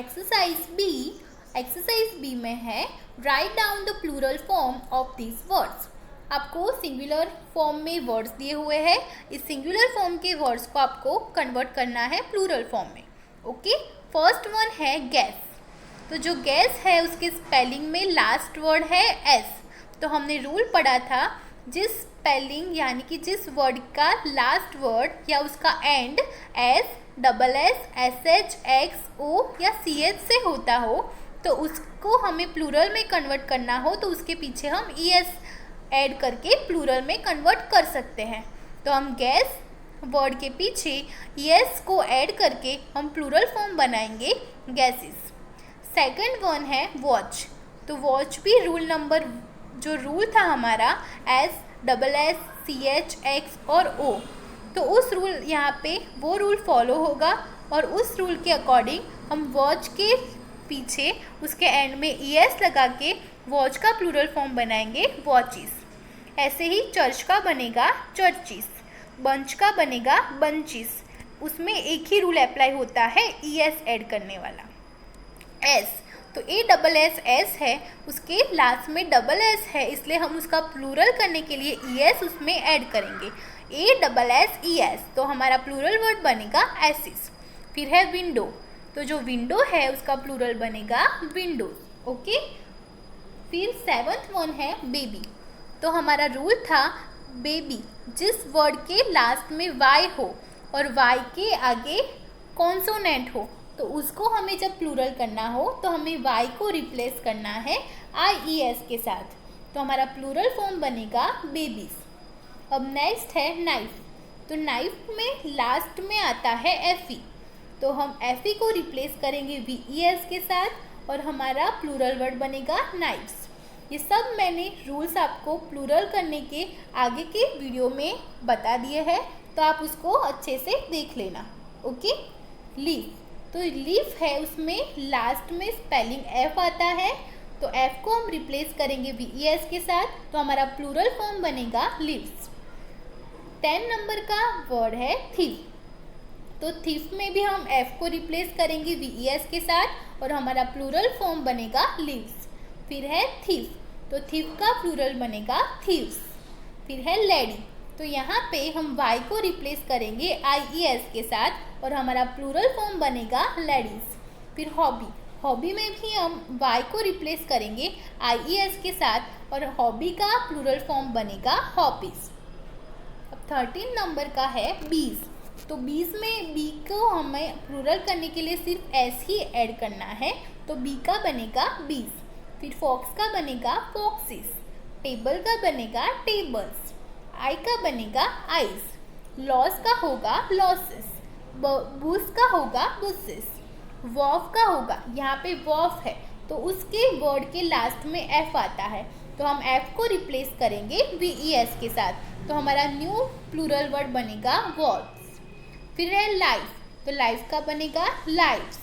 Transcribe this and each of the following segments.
Exercise B में है write down the plural form of these words. आपको singular form में वर्ड्स दिए हुए हैं। इस सिंगुलर फॉर्म के वर्ड्स को आपको कन्वर्ट करना है प्लूरल फॉर्म में। ओके, फर्स्ट वन है गैस। तो जो गैस है उसके स्पेलिंग में लास्ट वर्ड है एस। तो हमने रूल पढ़ा था, जिस स्पेलिंग यानी कि जिस वर्ड का लास्ट वर्ड या उसका end S, double S, S H, X, O या सी एच से होता हो, तो उसको हमें प्लूरल में कन्वर्ट करना हो तो उसके पीछे हम ई एस ऐड करके प्लूरल में कन्वर्ट कर सकते हैं। तो हम गैस वर्ड के पीछे ई एस को ऐड करके हम प्लूरल फॉर्म बनाएंगे गैसेस। सेकंड वन है वॉच। तो वॉच भी जो रूल था हमारा S, double S, C H, X और ओ, तो उस रूल यहाँ पे वो रूल फॉलो होगा और उस रूल के अकॉर्डिंग हम वॉच के पीछे उसके एंड में ई एस लगा के वॉच का प्लूरल फॉर्म बनाएंगे वॉचिस। ऐसे ही चर्च का बनेगा चर्चिस, बंच का बनेगा बंचिस। उसमें एक ही रूल अप्लाई होता है ई एस ऐड करने वाला। एस, तो ए डबल एस एस है, उसके लास्ट में डबल एस है, इसलिए हम उसका प्लूरल करने के लिए ई एस उसमें ऐड करेंगे। A double S E S, तो हमारा प्लूरल वर्ड बनेगा एसिस। फिर है विंडो। तो जो विंडो है उसका प्लूरल बनेगा विंडोज। ओके, फिर सेवंथ वन है बेबी। तो हमारा रूल था बेबी जिस वर्ड के लास्ट में वाई हो और वाई के आगे कॉन्सोनेंट हो, तो उसको हमें जब प्लूरल करना हो तो हमें वाई को रिप्लेस करना है आई ई एस के साथ। तो हमारा प्लूरल फॉर्म बनेगा बेबीज। अब नेक्स्ट है नाइफ। तो नाइफ में लास्ट में आता है एफ ई, तो हम एफ ई को रिप्लेस करेंगे वी ई एस के साथ और हमारा प्लूरल वर्ड बनेगा नाइफ्स। ये सब मैंने रूल्स आपको प्लूरल करने के आगे के वीडियो में बता दिए हैं, तो आप उसको अच्छे से देख लेना। Okay, leaf. तो लीफ है, उसमें लास्ट में स्पेलिंग एफ आता है, तो एफ को हम रिप्लेस करेंगे वी ई एस के साथ, तो हमारा प्लूरल फॉर्म बनेगा लीव्स। 10 नंबर का वर्ड है थीफ। तो थीफ में भी हम एफ को रिप्लेस करेंगे वी ई एस के साथ और हमारा प्लूरल फॉर्म बनेगा लीव्स। फिर है थीफ, तो थीफ का प्लूरल बनेगा थीव्स। फिर है लेडी। तो यहाँ पे हम वाई को रिप्लेस करेंगे आई ई एस के साथ और हमारा प्लूरल फॉर्म बनेगा लेडीज। फिर हॉबी। हॉबी में भी हम वाई को रिप्लेस करेंगे आई ई एस के साथ और हॉबी का प्लूरल फॉर्म बनेगा हॉबीज। अब 13 नंबर का है बीज। तो बीज में बी को हमें प्लूरल करने के लिए सिर्फ एस ही ऐड करना है, तो बी का बनेगा बीज। फिर फॉक्स का बनेगा फॉक्सिस, टेबल का बनेगा टेबल्स, आई का बनेगा आइज, लॉस का होगा लॉसेस, बूस का होगा बुसेस, वॉफ का होगा, यहाँ पे वॉफ है तो उसके वर्ड के लास्ट में एफ आता है, तो हम एफ को रिप्लेस करेंगे वी ई एस के साथ, तो हमारा न्यू प्लूरल वर्ड बनेगा वॉल्स। फिर है लाइफ। तो लाइफ का बनेगा लाइफ्स।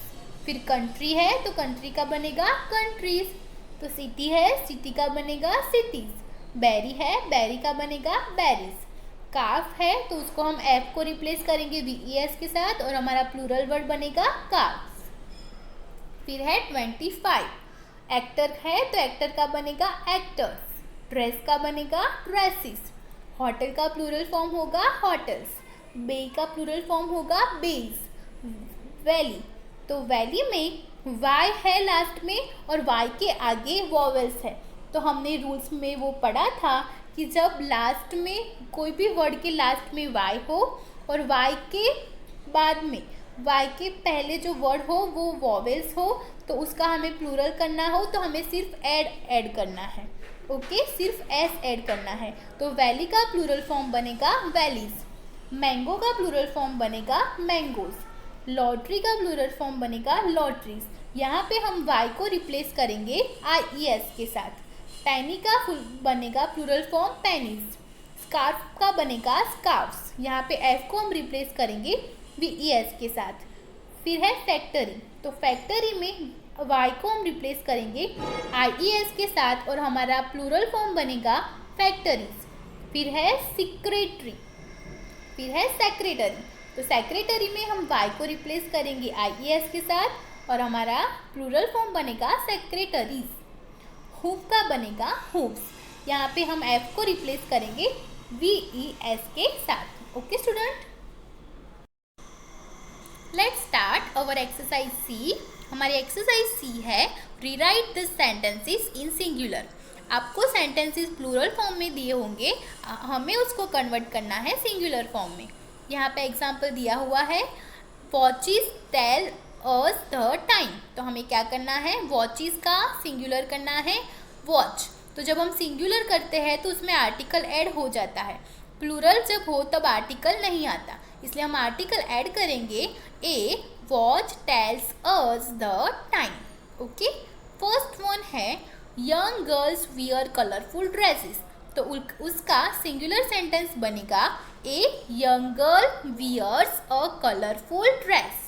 फिर कंट्री है, तो कंट्री का बनेगा कंट्रीज। तो सिटी है, सिटी का बनेगा सिटीज। बेरी है, बेरी का बनेगा बेरीज। काफ है, तो उसको हम एफ को रिप्लेस करेंगे वी ई एस के साथ और हमारा प्लूरल वर्ड बनेगा काफ्स। फिर है 25। एक्टर है, तो एक्टर का बनेगा एक्टर्स। ड्रेस का बनेगा ड्रेसिस। होटल का प्लूरल फॉर्म होगा होटल्स। बे का प्लूरल फॉर्म होगा बेज। वैली। तो वैली में वाई है लास्ट में और वाई के आगे वॉवेल्स है, तो हमने रूल्स में वो पढ़ा था कि जब लास्ट में कोई भी वर्ड के लास्ट में वाई हो और वाई के बाद में वाई के पहले जो वर्ड हो वो वॉवेल्स हो, तो उसका हमें प्लूरल करना हो तो हमें सिर्फ ऐड करना है। ओके, सिर्फ एस ऐड करना है। तो वैली का प्लूरल फॉर्म बनेगा वैलीज। मैंगो का प्लूरल फॉर्म बनेगा मैंगोज। लॉटरी का प्लूरल फॉर्म बनेगा लॉटरीज। यहाँ पे हम वाई को रिप्लेस करेंगे आई ई एस के साथ। पैनी का बनेगा प्लूरल फॉर्म पैनीज। स्कार्फ का बनेगा स्कार्फ्स। यहाँ पे एफ को हम रिप्लेस करेंगे वी ई एस के साथ। फिर है फैक्ट्री। तो फैक्ट्री में वाई को हम रिप्लेस करेंगे आई ई एस के साथ और हमारा प्लूरल फॉर्म बनेगा फैक्ट्रीज। फिर है सेक्रेटरी। फिर है सेक्रेटरी। तो सेक्रेटरी में हम वाई को रिप्लेस करेंगे आई ई एस के साथ और हमारा प्लूरल फॉर्म बनेगा सेक्रेटरीज। हूप का बनेगा हूप्स। यहाँ पे हम एफ को रिप्लेस करेंगे VES के साथ। Okay student, let's start our exercise C. हमारी एक्सरसाइज सी है rewrite this sentences in singular. आपको सेंटेंसेस प्लूरल फॉर्म में दिए होंगे, हमें उसको कन्वर्ट करना है सिंगुलर फॉर्म में। यहाँ पे एग्जाम्पल दिया हुआ है watches tell us the time. तो हमें क्या करना है, वॉचेस का सिंगुलर करना है वॉच। तो जब हम सिंगुलर करते हैं तो उसमें आर्टिकल ऐड हो जाता है, प्लूरल जब हो तब आर्टिकल नहीं आता, इसलिए हम आर्टिकल ऐड करेंगे। A watch tells us the time. Okay, first one है young girls wear colourful dresses. तो उसका सिंगुलर सेंटेंस बनेगा a young girl wears a colourful dress.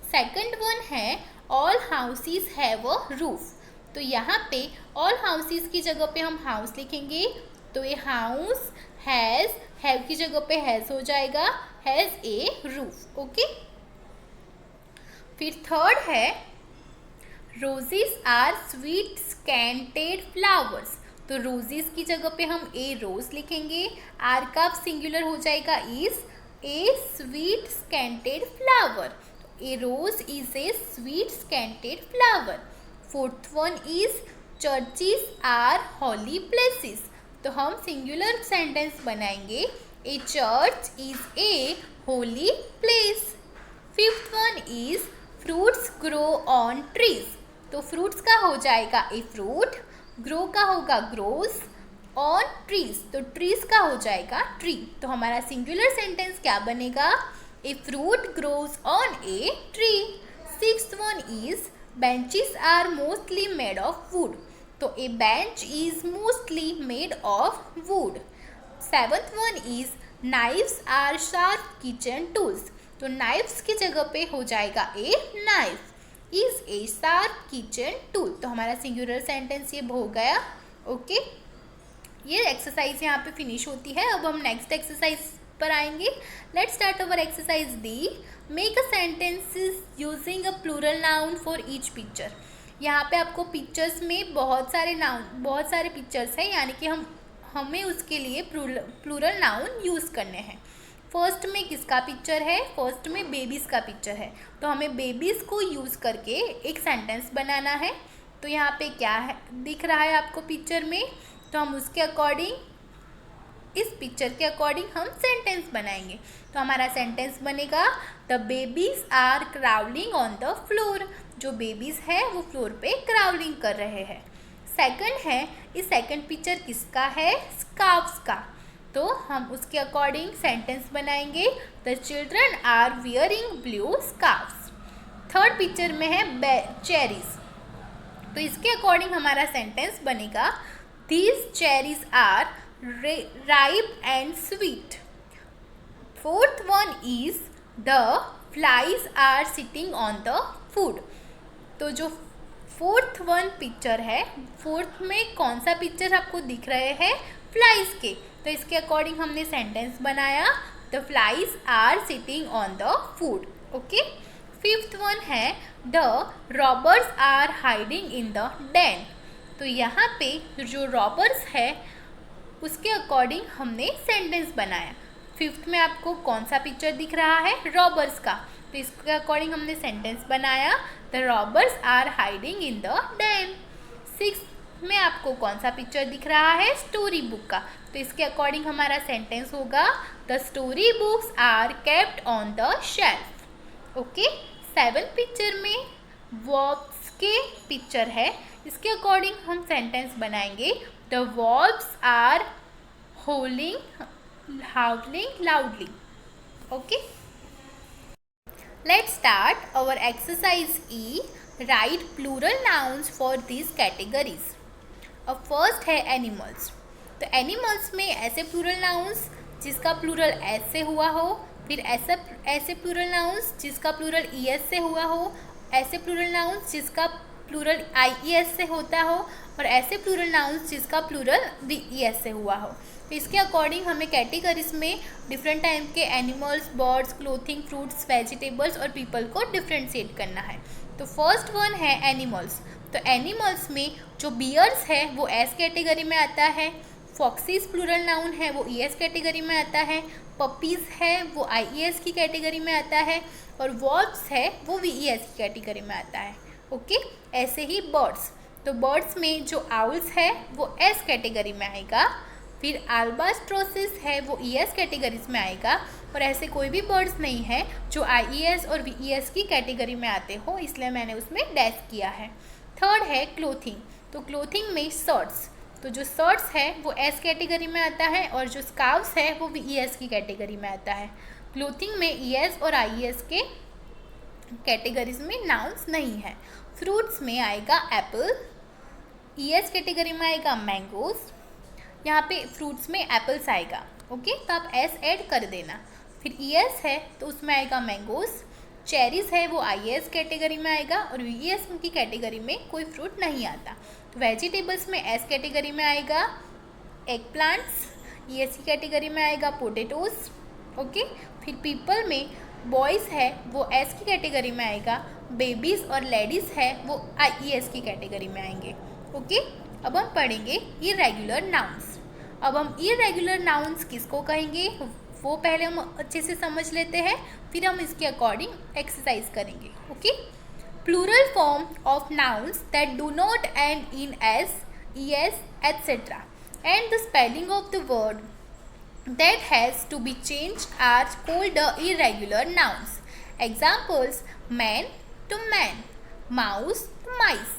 Second one है all houses have a roof. तो यहाँ पे all houses की जगह पे हम हाउस लिखेंगे, तो ये हाउस हैव की जगह पे हैज हो जाएगा, हैज ए रूफ। ओके, फिर थर्ड है roses are sweet scented flowers. तो रोजेस की जगह पे हम ए रोज लिखेंगे, आर का सिंगुलर हो जाएगा is, a sweet scented flower. A rose is a sweet scented flower. Fourth one is churches are holy places. तो हम सिंगुलर सेंटेंस बनाएंगे a church is a holy place. Fifth one is fruits grow on trees. तो fruits का हो जाएगा a fruit, grow का होगा grows, on trees तो ट्रीज का हो जाएगा ट्री। तो हमारा सिंगुलर सेंटेंस क्या बनेगा, a fruit grows on a tree. Sixth one is benches are mostly made of wood. तो a bench is mostly made of wood. Seventh one is knifes are sharp kitchen tools. तो knifes की जगह पे हो जाएगा a knife is a sharp kitchen tool. तो हमारा singular sentence ये हो गया। ओके, ये एक्सरसाइज यहाँ पे फिनिश होती है। अब हम नेक्स्ट एक्सरसाइज पर आएंगे। Let's start our exercise D. Make a sentences using a plural noun for each picture. यहाँ पे आपको पिक्चर्स में बहुत सारे पिक्चर्स हैं, यानी कि हमें उसके लिए प्लूरल नाउन यूज़ करने हैं। फर्स्ट में किसका पिक्चर है, फर्स्ट में बेबीज़ का पिक्चर है, तो हमें बेबीज़ को यूज़ करके एक सेंटेंस बनाना है। तो यहाँ पे क्या है दिख रहा है आपको पिक्चर में, तो हम उसके अकॉर्डिंग, इस पिक्चर के अकॉर्डिंग हम सेंटेंस बनाएंगे। तो हमारा सेंटेंस बनेगा the babies are crawling on the floor. जो बेबीज़ है वो फ्लोर पे क्राउलिंग कर रहे हैं। सेकंड है, इस सेकंड पिक्चर किसका है, स्कार्फ्स का, तो हम उसके अकॉर्डिंग सेंटेंस बनाएंगे the children are wearing blue scarfs. Third picture में है चेरीज, तो इसके अकॉर्डिंग हमारा सेंटेंस बनेगा these cherries are ripe and sweet. Fourth one is the flies are sitting on the food. तो जो फोर्थ वन पिक्चर है, फोर्थ में कौन सा पिक्चर आपको दिख रहे हैं, फ्लाइज के, तो इसके अकॉर्डिंग हमने सेंटेंस बनाया the flies are sitting on the food. Okay, fifth one है the robbers are hiding in the den. तो यहाँ पे जो रॉबर्स है उसके अकॉर्डिंग हमने सेंटेंस बनाया। फिफ्थ में आपको कौन सा पिक्चर दिख रहा है, रॉबर्स का, तो इसके अकॉर्डिंग हमने सेंटेंस बनाया the robbers are hiding in the den. Sixth में आपको कौन सा पिक्चर दिख रहा है, स्टोरी बुक का, तो इसके अकॉर्डिंग हमारा सेंटेंस होगा the story books are kept on the shelf. Okay, seven picture में वॉब्स के पिक्चर है, इसके अकॉर्डिंग हम सेंटेंस बनाएंगे the wolves are howling loudly. Okay, let's start our exercise E. Write plural nouns for these categories. अब first है animals. तो एनिमल्स में ऐसे प्लूरल नाउन्स जिसका प्लूरल एस से हुआ हो, फिर ऐसे प्लूरल नाउन्स जिसका प्लूरल ES से हुआ हो, ऐसे प्लूरल नाउन्स जिसका प्लूरल IES से होता हो, और ऐसे प्लूरल नाउन्स जिसका प्लूरल VES से हुआ हो। तो इसके अकॉर्डिंग हमें कैटेगरीज में डिफरेंट टाइप के animals, birds, clothing, fruits, vegetables और पीपल को डिफ्रेंशिएट करना है। तो फर्स्ट वन है एनिमल्स। तो एनिमल्स में जो बियर्स है वो एस कैटेगरी में आता है, फॉक्सीज प्लूरल नाउन है वो ईएस कैटेगरी में आता है, पपीज़ है वो आईईएस की कैटेगरी में आता है, और वॉल्व्स है वो वीईएस की कैटेगरी में आता है। ओके, ऐसे ही बर्ड्स, तो बर्ड्स में जो आउल्स है वो एस कैटेगरी में आएगा, फिर अल्बाट्रोसिस है वो ईएस कैटेगरीज में आएगा, और ऐसे कोई भी बर्ड्स नहीं है जो आईईएस और वीईएस की कैटेगरी में आते हो, इसलिए मैंने उसमें डैश किया है। थर्ड है क्लोथिंग। तो क्लोथिंग में शर्ट्स, तो जो शर्ट्स है वो एस कैटेगरी में आता है, और जो स्कार्फ्स है वो वीईएस की कैटेगरी में आता है। क्लोथिंग में ईएस और आईईएस के कैटेगरीज में नाउन्स नहीं है। फ्रूट्स में आएगा एप्पल, ईएस कैटेगरी में आएगा मैंगोज, यहाँ पे फ्रूट्स में एप्पल्स आएगा। ओके, तो आप एस ऐड कर देना। फिर ईएस है तो उसमें आएगा मैंगोज, चेरीज है वो आईएस कैटेगरी में आएगा, और वीईएस की कैटेगरी में कोई फ्रूट नहीं आता। तो वेजिटेबल्स में एस कैटेगरी में आएगा एग प्लांट्स, ईएस की कैटेगरी में आएगा पोटैटोज। ओके, फिर पीपल में बॉयज़ है वो एस की कैटेगरी में आएगा, बेबीज़ और लेडीज़ है वो आईईएस की कैटेगरी में आएंगे। ओके, अब हम पढ़ेंगे इरेगुलर नाउन्स। अब हम इरेगुलर नाउन्स किसको कहेंगे वो पहले हम अच्छे से समझ लेते हैं, फिर हम इसके अकॉर्डिंग एक्सरसाइज करेंगे। Okay, plural form of nouns that do not end in S, ES etcetera and the spelling of the word that has to be changed are called the irregular nouns. Examples: man to man, mouse to mice,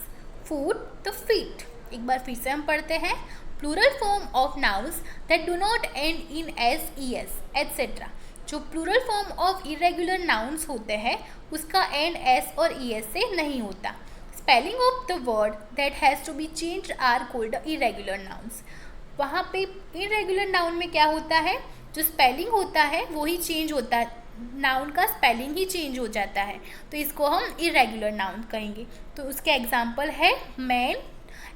foot to feet. एक बार फिर से हम पढ़ते हैं। Plural form of nouns that do not end in S, ES et cetera. जो plural form of irregular nouns होते हैं उसका एंड एस और ईएस से नहीं होता। Spelling of the word that has to be changed are called irregular nouns. वहाँ पे इरेगुलर नाउन में क्या होता है, जो स्पेलिंग होता है वो ही चेंज होता है, नाउन का स्पेलिंग ही चेंज हो जाता है, तो इसको हम इरेगुलर नाउन कहेंगे। तो उसके एग्जांपल है मैन,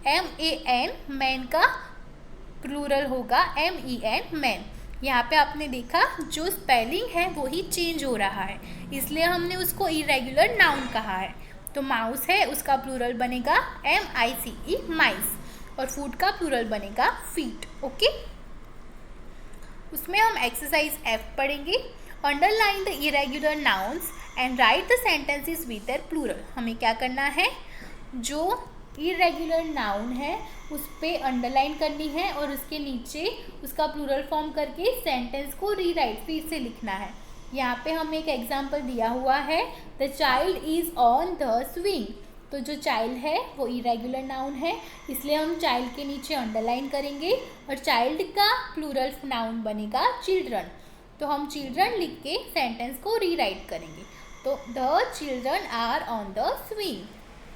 MAN, मैन का प्लूरल होगा MEN, मैन। यहाँ पे आपने देखा जो स्पेलिंग है वो ही चेंज हो रहा है, इसलिए हमने उसको इरेगुलर नाउन कहा है। तो माउस है उसका प्लूरल बनेगा MICE, माइस, और फूड का प्लूरल बनेगा फीट। ओके, उसमें हम एक्सरसाइज F पढ़ेंगे। Underline the irregular nouns and write the sentences with their plural. हमें क्या करना है, जो इरेगुलर नाउन है उस पर अंडरलाइन करनी है और उसके नीचे उसका प्लूरल फॉर्म करके सेंटेंस को रीराइट फिर से लिखना है। यहाँ पे हमें एक एग्जाम्पल दिया हुआ है, the child is on the swing. तो जो चाइल्ड है वो इरेगुलर नाउन है, इसलिए हम चाइल्ड के नीचे अंडरलाइन करेंगे, और चाइल्ड का प्लूरल नाउन बनेगा चिल्ड्रन। तो हम चिल्ड्रन लिख के सेंटेंस को रीराइट करेंगे। तो the children are on the swing.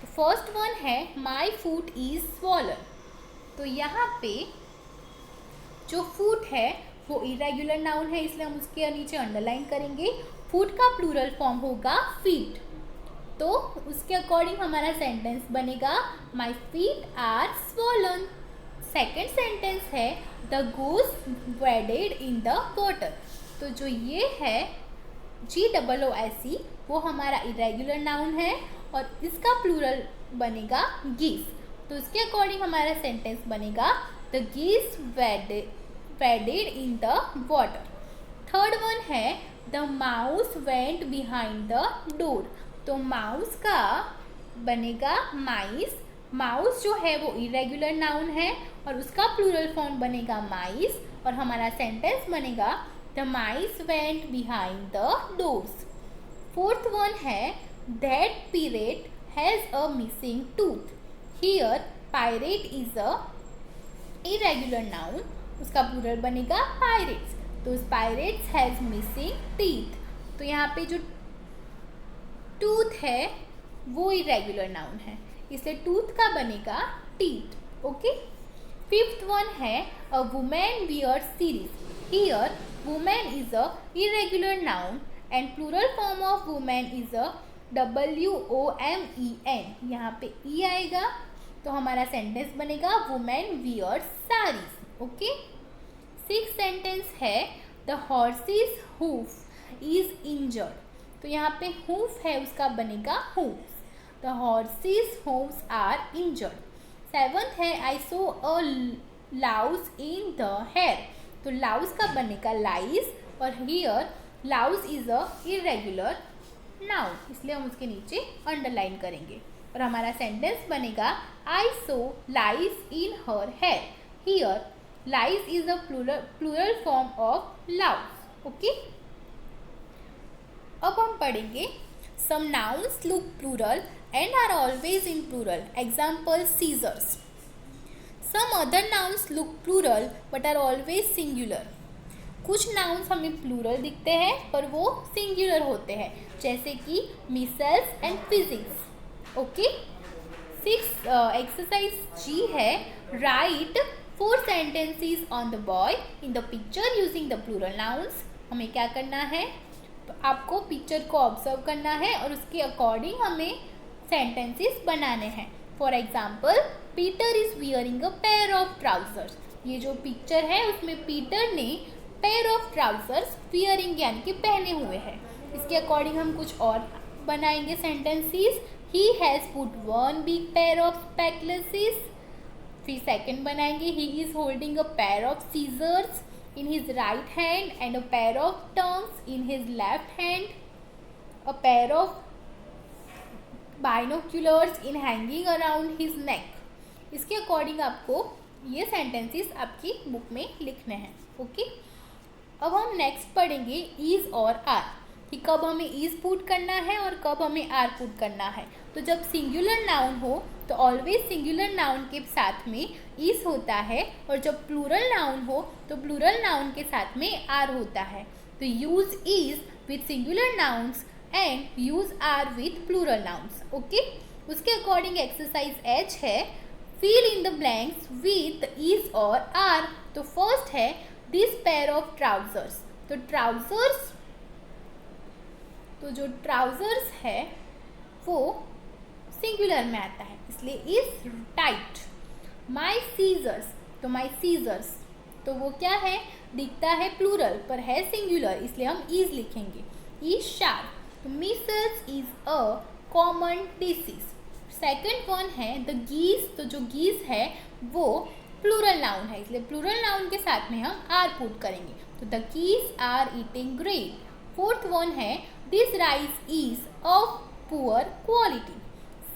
तो फर्स्ट वन है माई फूट इज स्वॉलन। तो यहाँ पे जो फूट है वो इरेगुलर नाउन है, इसलिए हम उसके नीचे अंडरलाइन करेंगे। फूट का प्लूरल फॉर्म होगा फीट, तो उसके अकॉर्डिंग हमारा सेंटेंस बनेगा my feet are swollen. Second sentence है the goose waded in the water. तो जो ये है GOOSE वो हमारा इरेगुलर नाउन है, और इसका प्लूरल बनेगा गीस। तो उसके अकॉर्डिंग हमारा सेंटेंस बनेगा the geese waded in the water. Third one है the mouse went behind the door. तो माउस का बनेगा माइस। माउस जो है वो इरेगुलर नाउन है और उसका प्लूरल फॉर्म बनेगा माइस, और हमारा सेंटेंस बनेगा the mice went behind the doors. Fourth one है that pirate has a missing tooth. Here pirate is a irregular noun, उसका प्लूरल बनेगा पायरेट्स। तो पायरेट्स हैज़ मिसिंग टीथ। तो यहाँ पे जो टूथ है वो इरेगुलर नाउन है, इसलिए टूथ का बनेगा टीथ। ओके, फिफ्थ वन है a women wears series. Here women is a irregular noun and plural form of women is a WOMEN। यहाँ पे ई आएगा, तो हमारा सेंटेंस बनेगा women wears saris. Okay, six sentence है the horse's hoof is injured. तो यहाँ पे हूफ है उसका बनेगा hoofs. The horse's hooves are injured. Seventh है I saw a louse in the hair. तो लाउस का बनेगा लाइज, और here Laue's is a irregular noun, इसलिए हम उसके नीचे अंडरलाइन करेंगे और हमारा सेंटेंस बनेगा I so lies in her here. Here lies is a plural form of louse. Okay, अब हम पढ़ेंगे some nouns look plural and are always in plural. Example scissors. Some other nouns look plural but are always singular. कुछ nouns हमें plural दिखते हैं पर वो singular होते हैं, जैसे कि measles and physics. Okay, exercise G है write 4 sentences on the boy in the picture using the plural nouns. हमें क्या करना है, आपको पिक्चर को ऑब्जर्व करना है और उसके अकॉर्डिंग हमें सेंटेंसेस बनाने हैं। For example, Peter is wearing a pair of trousers. ये जो पिक्चर है उसमें पीटर ने पेयर ऑफ ट्राउजर्स वियरिंग यानी कि पहने हुए हैं। इसके अकॉर्डिंग हम कुछ और बनाएंगे sentences. He has put 1 big pair of spectacles. फिर सेकंड बनाएंगे he is holding a pair of scissors in his right hand and a pair of tongs in his left hand, a pair of binoculars in hanging around his neck। इसके according आपको ये sentences आपकी book में लिखने हैं। Okay, अब हम next पढ़ेंगे इज और आर, कि कब हमें इज पुट करना है और कब हमें आर पुट करना है। तो जब सिंगुलर नाउन हो तो ऑलवेज सिंगुलर नाउन के साथ में इज होता है, और जब प्लूरल नाउन हो तो प्लूरल नाउन के साथ में आर होता है। तो use is with singular nouns and use are with plural nouns. Okay, उसके अकॉर्डिंग एक्सरसाइज एच है fill in the blanks with is और आर। तो फर्स्ट है दिस पेयर ऑफ ट्राउजर्स। तो ट्राउजर्स, तो जो ट्राउजर्स है वो सिंगुलर में आता है, इसलिए इज टाइट। माई सीजर्स, तो माई सीजर्स तो वो क्या है, दिखता है प्लूरल पर है सिंगुलर, इसलिए हम इज लिखेंगे। इज शार्प, तो Meselson is a common disease. Second one है द गीज, तो जो गीज है वो प्लूरल नाउन है, इसलिए प्लूरल नाउन के साथ में हम आर पुट करेंगे। तो the geese are eating grain. Fourth one है this rice is of poor quality.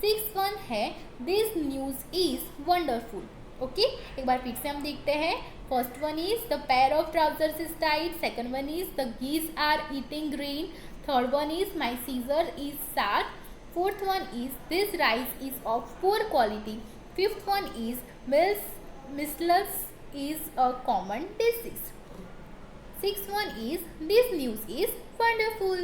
Six one है this news is wonderful. Okay, एक बार फिर से हम देखते हैं। First one is the pair of trousers is tight. Second one is the geese are eating grain. Third one is my scissor is sharp. Fourth one is this rice is of poor quality. Fifth one is मिसलस is a common disease. Sixth one is this news is wonderful।